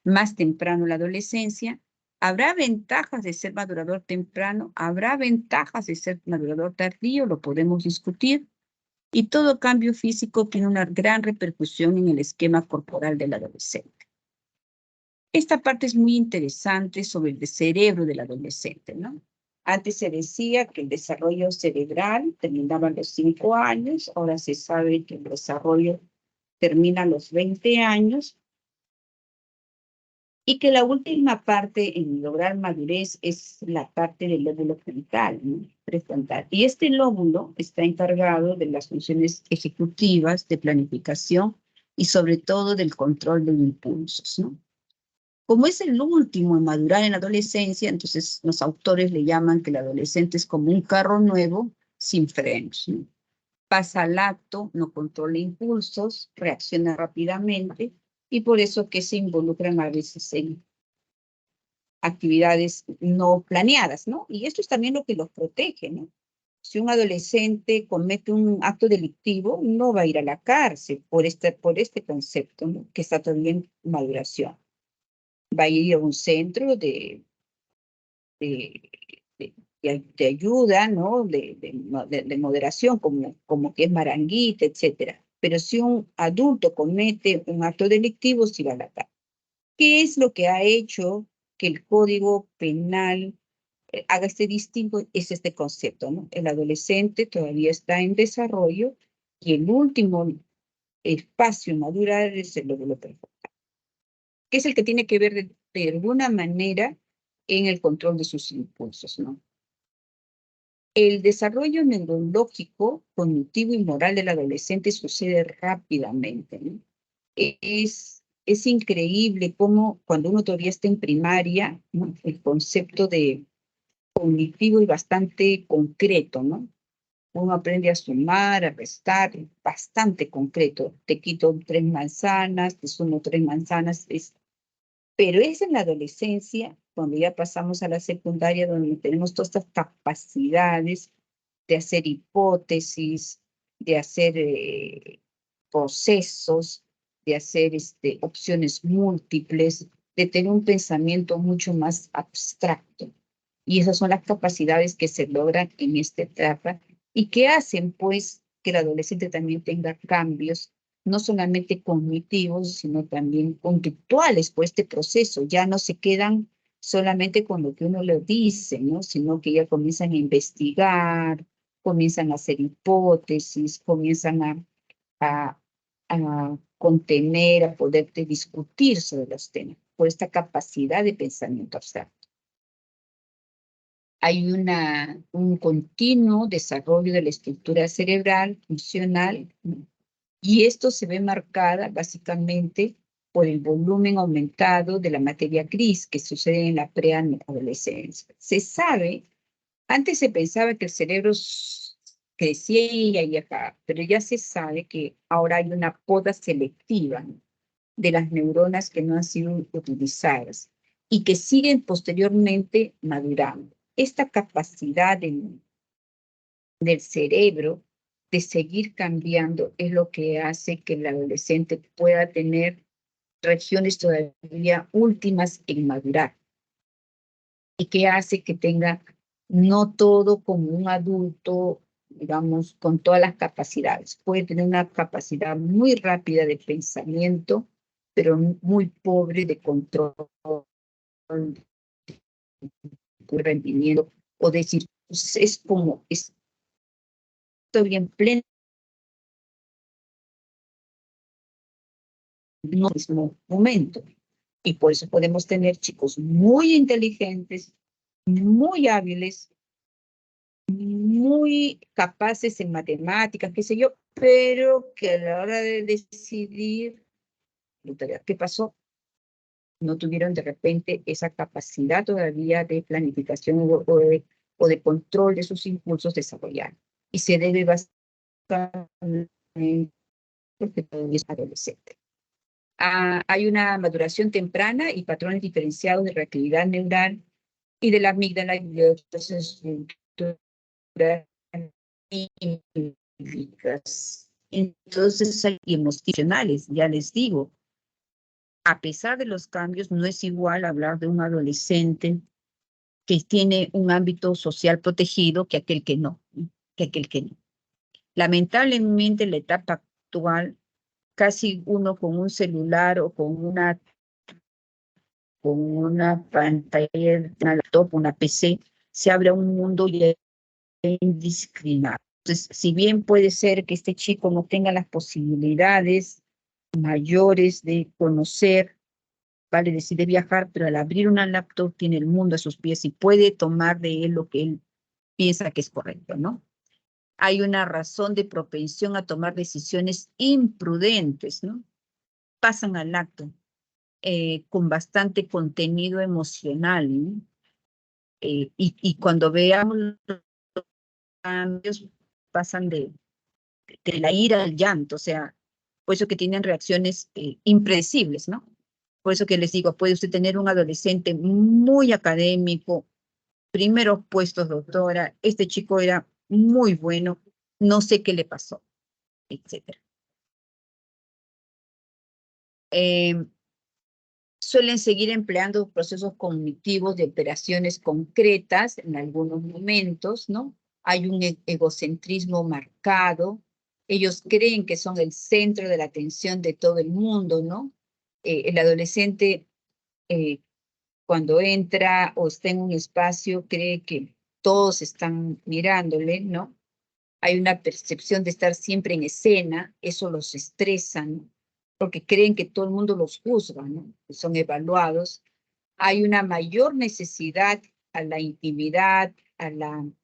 más temprano la adolescencia. ¿Habrá ventajas de ser madurador temprano? ¿Habrá ventajas de ser madurador tardío? Lo podemos discutir. Y todo cambio físico tiene una gran repercusión en el esquema corporal del adolescente. Esta parte es muy interesante sobre el cerebro del adolescente, ¿no? Antes se decía que el desarrollo cerebral terminaba a los 5 años, ahora se sabe que el desarrollo termina a los 20 años, y que la última parte en lograr madurez es la parte del lóbulo frontal, ¿no? Prefrontal. Y este lóbulo está encargado de las funciones ejecutivas, de planificación y sobre todo del control de impulsos, ¿no? Como es el último en madurar en la adolescencia, entonces los autores le llaman que el adolescente es como un carro nuevo sin frenos, ¿no? Pasa al acto, no controla impulsos, reacciona rápidamente, y por eso que se involucran a veces en actividades no planeadas, ¿no? Y esto es también lo que los protege, ¿no? Si un adolescente comete un acto delictivo, no va a ir a la cárcel por este concepto, ¿no? Que está todavía en maduración. Va a ir a un centro de ayuda, ¿no? De moderación, como que es Maranguita, etcétera. Pero si un adulto comete un acto delictivo, sí va a la cárcel. ¿Qué es lo que ha hecho que el Código Penal haga este distingo? Es este concepto, ¿no? El adolescente todavía está en desarrollo y el último espacio madurar es el lóbulo prefrontal, que es el que tiene que ver de alguna manera en el control de sus impulsos, ¿no? El desarrollo neurológico, cognitivo y moral del adolescente sucede rápidamente, ¿no? Es increíble cómo cuando uno todavía está en primaria, ¿no? El concepto de cognitivo y bastante concreto, ¿no? Uno aprende a sumar, a restar, bastante concreto. Te quito 3 manzanas, te sumo 3 manzanas. Pero es en la adolescencia, cuando ya pasamos a la secundaria, donde tenemos todas estas capacidades de hacer hipótesis, de hacer procesos, de hacer opciones múltiples, de tener un pensamiento mucho más abstracto. Y esas son las capacidades que se logran en esta etapa y que hacen, pues, que el adolescente también tenga cambios, no solamente cognitivos, sino también conductuales por este proceso. Ya no se quedan solamente con lo que uno le dice, ¿no? Sino que ya comienzan a investigar, comienzan a hacer hipótesis, comienzan a contener, a poder discutir sobre los temas, por esta capacidad de pensamiento abstracto. Hay un continuo desarrollo de la estructura cerebral funcional, ¿no? Y esto se ve marcada básicamente por el volumen aumentado de la materia gris que sucede en la preadolescencia. Se sabe, antes se pensaba que el cerebro crecía y acá, pero ya se sabe que ahora hay una poda selectiva, ¿no?, de las neuronas que no han sido utilizadas y que siguen posteriormente madurando. Esta capacidad del cerebro de seguir cambiando es lo que hace que el adolescente pueda tener regiones todavía últimas en madurar y que hace que tenga no todo como un adulto, digamos, con todas las capacidades. Puede tener una capacidad muy rápida de pensamiento, pero muy pobre de control, de rendimiento, o decir, pues, es como, estoy en pleno mismo momento. Y por eso podemos tener chicos muy inteligentes, muy hábiles, muy capaces en matemáticas, qué sé yo, pero que a la hora de decidir, ¿qué pasó? No tuvieron de repente esa capacidad todavía de planificación o de control de sus impulsos desarrollados. Y se debe básicamente porque todavía es adolescente. Hay una maduración temprana y patrones diferenciados de reactividad neural y de la amígdala y de otras estructuras químicas. Entonces, hay emocionales, ya les digo. A pesar de los cambios, no es igual hablar de un adolescente que tiene un ámbito social protegido que aquel que no, que aquel que no. Lamentablemente, en la etapa actual, casi uno con un celular o con una pantalla, una laptop, una PC, se abre a un mundo ya indiscriminado. Entonces, si bien puede ser que este chico no tenga las posibilidades mayores de conocer, vale decir, de viajar, pero al abrir una laptop tiene el mundo a sus pies y puede tomar de él lo que él piensa que es correcto, ¿no? Hay una razón de propensión a tomar decisiones imprudentes, ¿no? Pasan al acto con bastante contenido emocional, ¿no? Y cuando veamos los cambios, pasan de la ira al llanto, o sea, por eso que tienen reacciones impredecibles, ¿no? Por eso que les digo, puede usted tener un adolescente muy académico, primeros puestos doctora, este chico era muy bueno, no sé qué le pasó, etc. Suelen seguir empleando procesos cognitivos de operaciones concretas en algunos momentos, ¿no? Hay un egocentrismo marcado. Ellos creen que son el centro de la atención de todo el mundo, ¿no? El adolescente, cuando entra o está en un espacio, cree que todos están mirándole, ¿no? Hay una percepción de estar siempre en escena, eso los estresa, ¿no? Porque creen que todo el mundo los juzga, ¿no? Que son evaluados. Hay una mayor necesidad a la intimidad, al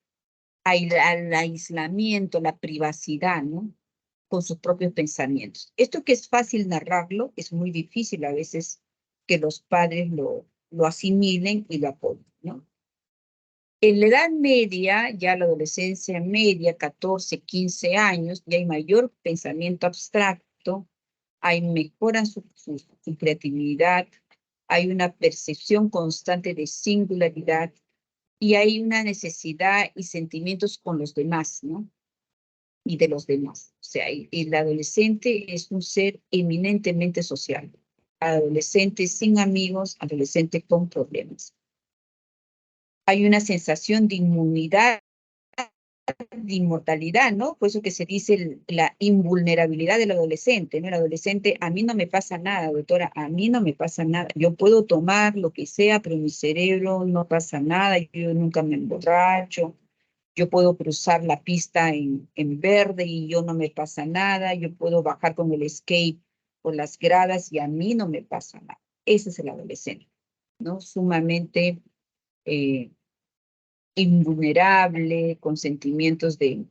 aislamiento, la privacidad, ¿no? Con sus propios pensamientos. Esto que es fácil narrarlo, es muy difícil a veces que los padres lo asimilen y lo apoyen, ¿no? En la edad media, ya la adolescencia media, 14, 15 años, ya hay mayor pensamiento abstracto, hay mejora su creatividad, hay una percepción constante de singularidad y hay una necesidad y sentimientos con los demás, ¿no? Y de los demás. O sea, el adolescente es un ser eminentemente social. Adolescente sin amigos, adolescente con problemas. Hay una sensación de inmunidad, de inmortalidad, ¿no? Por eso que se dice la invulnerabilidad del adolescente, ¿no? El adolescente, a mí no me pasa nada, doctora, a mí no me pasa nada. Yo puedo tomar lo que sea, pero en mi cerebro no pasa nada, yo nunca me emborracho, yo puedo cruzar la pista en verde y yo no me pasa nada, yo puedo bajar con el skate por las gradas y a mí no me pasa nada. Ese es el adolescente, ¿no? Sumamente invulnerable, con sentimientos de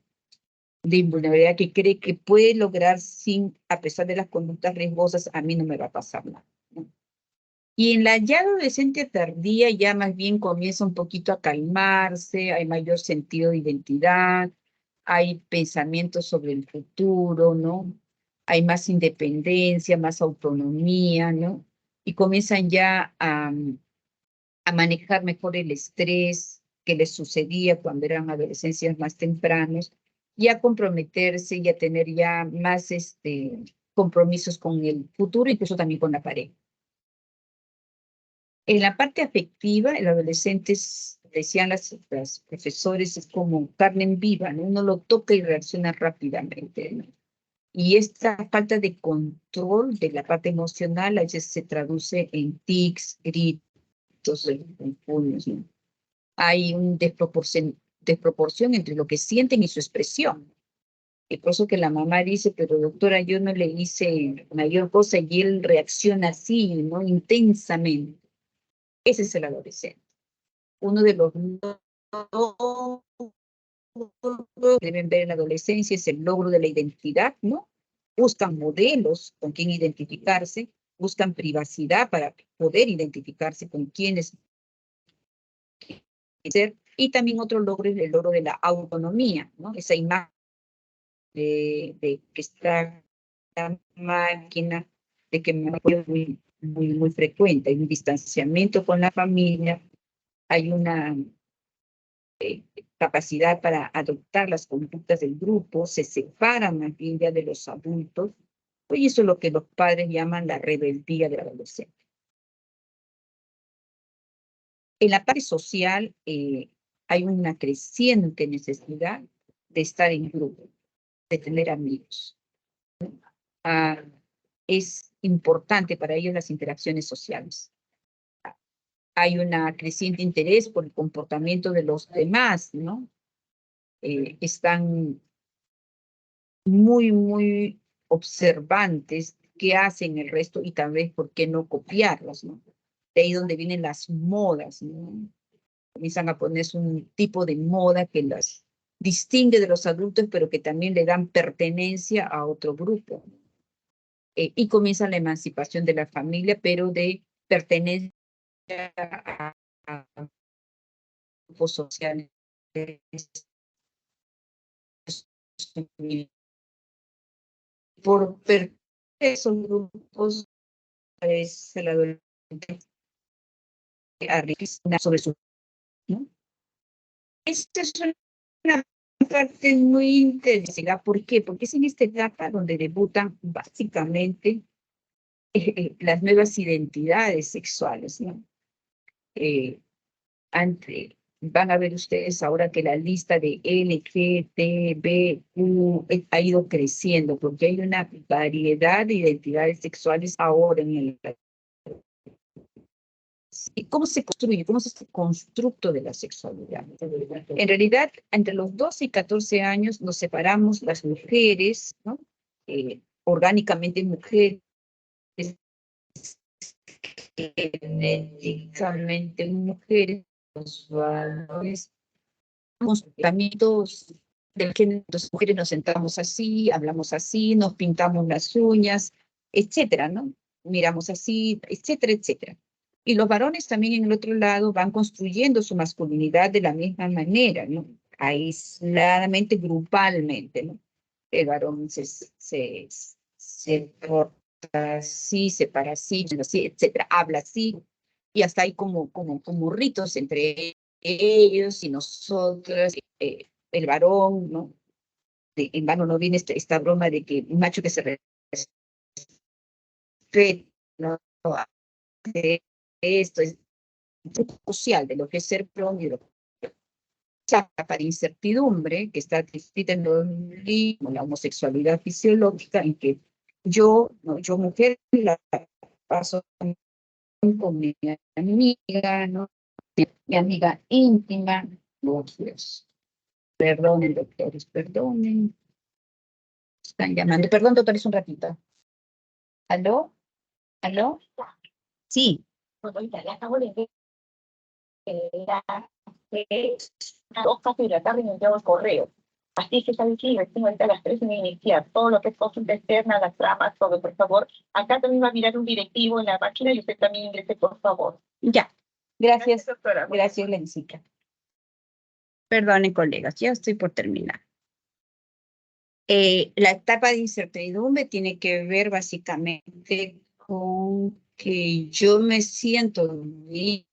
invulnerabilidad, que cree que puede lograr sin, a pesar de las conductas riesgosas, a mí no me va a pasar nada, ¿no? Y en la ya adolescente tardía ya más bien comienza un poquito a calmarse, hay mayor sentido de identidad, hay pensamientos sobre el futuro, ¿no? Hay más independencia, más autonomía, ¿no? Y comienzan ya a manejar mejor el estrés que les sucedía cuando eran adolescencias más tempranos, y a comprometerse y a tener ya más compromisos con el futuro, incluso también con la pareja. En la parte afectiva, el adolescente, decían las profesores, es como carne en viva, ¿no? Uno lo toca y reacciona rápidamente, ¿no? Y esta falta de control de la parte emocional a veces se traduce en tics, gritos, en puños, ¿no? Hay una desproporción entre lo que sienten y su expresión. Y por eso que la mamá dice, pero doctora, yo no le hice mayor cosa y él reacciona así, ¿no? Intensamente. Ese es el adolescente. Uno de los logros que deben ver en la adolescencia es el logro de la identidad, ¿no? Buscan modelos con quien identificarse, buscan privacidad para poder identificarse con quienes ser, y también otro logro es el logro de la autonomía, ¿no? Esa imagen de que está la máquina, de que me acuerdo muy frecuente, hay un distanciamiento con la familia, hay una capacidad para adoptar las conductas del grupo, se separan más bien ya de los adultos, pues eso es lo que los padres llaman la rebeldía del adolescente. En la parte social hay una creciente necesidad de estar en grupo, de tener amigos. Es importante para ellos las interacciones sociales. Hay un creciente interés por el comportamiento de los demás, ¿no? Están muy observantes qué hacen el resto y tal vez por qué no copiarlos, ¿no? De ahí donde vienen las modas, ¿no? Comienzan a ponerse un tipo de moda que las distingue de los adultos, pero que también le dan pertenencia a otro grupo. Y comienza la emancipación de la familia, pero de pertenencia a grupos sociales. Por esos grupos es el adolescente arriesga sobre su, ¿no? Esta es una parte muy interesante. ¿Por qué? Porque es en esta etapa donde debutan básicamente las nuevas identidades sexuales, ¿no? Van a ver ustedes ahora que la lista de LGTBQ ha ido creciendo, porque hay una variedad de identidades sexuales ahora en el... ¿Y cómo se construye? ¿Cómo es este constructo de la sexualidad? En realidad, entre los 12 y 14 años nos separamos las mujeres, ¿no? Orgánicamente mujeres, genéticamente mujeres, los valores, comportamientos del género, las mujeres nos sentamos así, hablamos así, nos pintamos las uñas, etcétera, ¿no? Miramos así, etcétera, etcétera. Y los varones también en el otro lado van construyendo su masculinidad de la misma manera, ¿no? Aisladamente, grupalmente, ¿no? El varón se porta así, se para así, etcétera, habla así, y hasta hay como ritos entre ellos y nosotras, el varón, ¿no? En vano no viene esta broma de que un macho que se respeta, ¿no? Esto es social de lo que es ser pronto y lo que para incertidumbre, que está descrita en los libros, la homosexualidad fisiológica, en que yo mujer, la paso con mi amiga, ¿no? Mi amiga íntima, Dios. Perdonen, doctores, perdonen. Están llamando. Perdón, doctores, un ratito. ¿Aló? ¿Aló? Sí. Ya acabo de ver dos casi de la tarde me enviaba el correo. Así que sabes que recién ahorita a las 3 me iniciar todo lo que es consulta externa, las tramas, todo, por favor. Acá también va a mirar un directivo en la máquina y usted también ingrese, por favor. Ya. Gracias, doctora. Gracias, Lencita. Perdonen, colegas, ya estoy por terminar. La etapa de incertidumbre tiene que ver básicamente con que yo me siento bien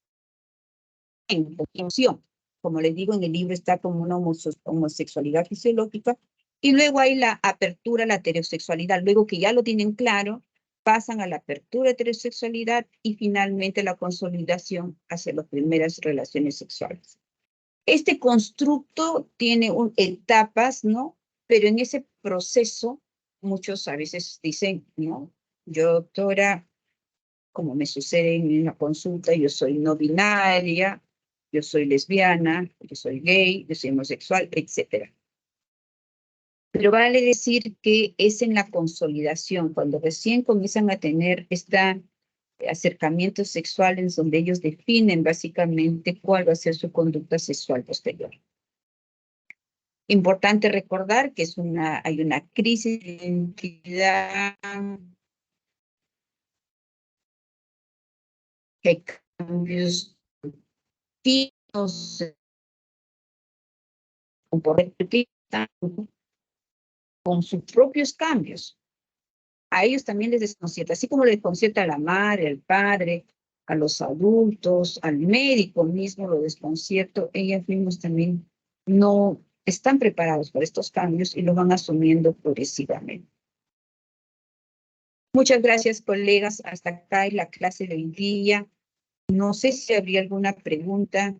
en función. Como les digo, en el libro está como una homosexualidad fisiológica, y luego hay la apertura a la heterosexualidad. Luego que ya lo tienen claro, pasan a la apertura a heterosexualidad y finalmente la consolidación hacia las primeras relaciones sexuales. Este constructo tiene etapas, ¿no? Pero en ese proceso, muchos a veces dicen, ¿no? Yo, doctora, como me sucede en la consulta, yo soy no binaria, yo soy lesbiana, yo soy gay, yo soy homosexual, etc. Pero vale decir que es en la consolidación, cuando recién comienzan a tener acercamientos sexuales donde ellos definen básicamente cuál va a ser su conducta sexual posterior. Importante recordar que hay una crisis de identidad, que hay cambios con sus propios cambios. A ellos también les desconcierta, así como les desconcierta a la madre, al padre, a los adultos, al médico mismo lo desconcierto, ellas mismas también no están preparados para estos cambios y lo van asumiendo progresivamente. Muchas gracias, colegas. Hasta acá en la clase de hoy día. No sé si habría alguna pregunta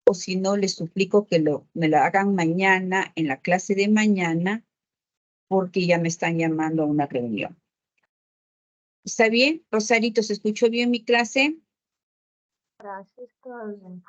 o si no, les suplico que me la hagan mañana en la clase de mañana porque ya me están llamando a una reunión. ¿Está bien? Rosarito, ¿se escuchó bien mi clase? Gracias, está bien.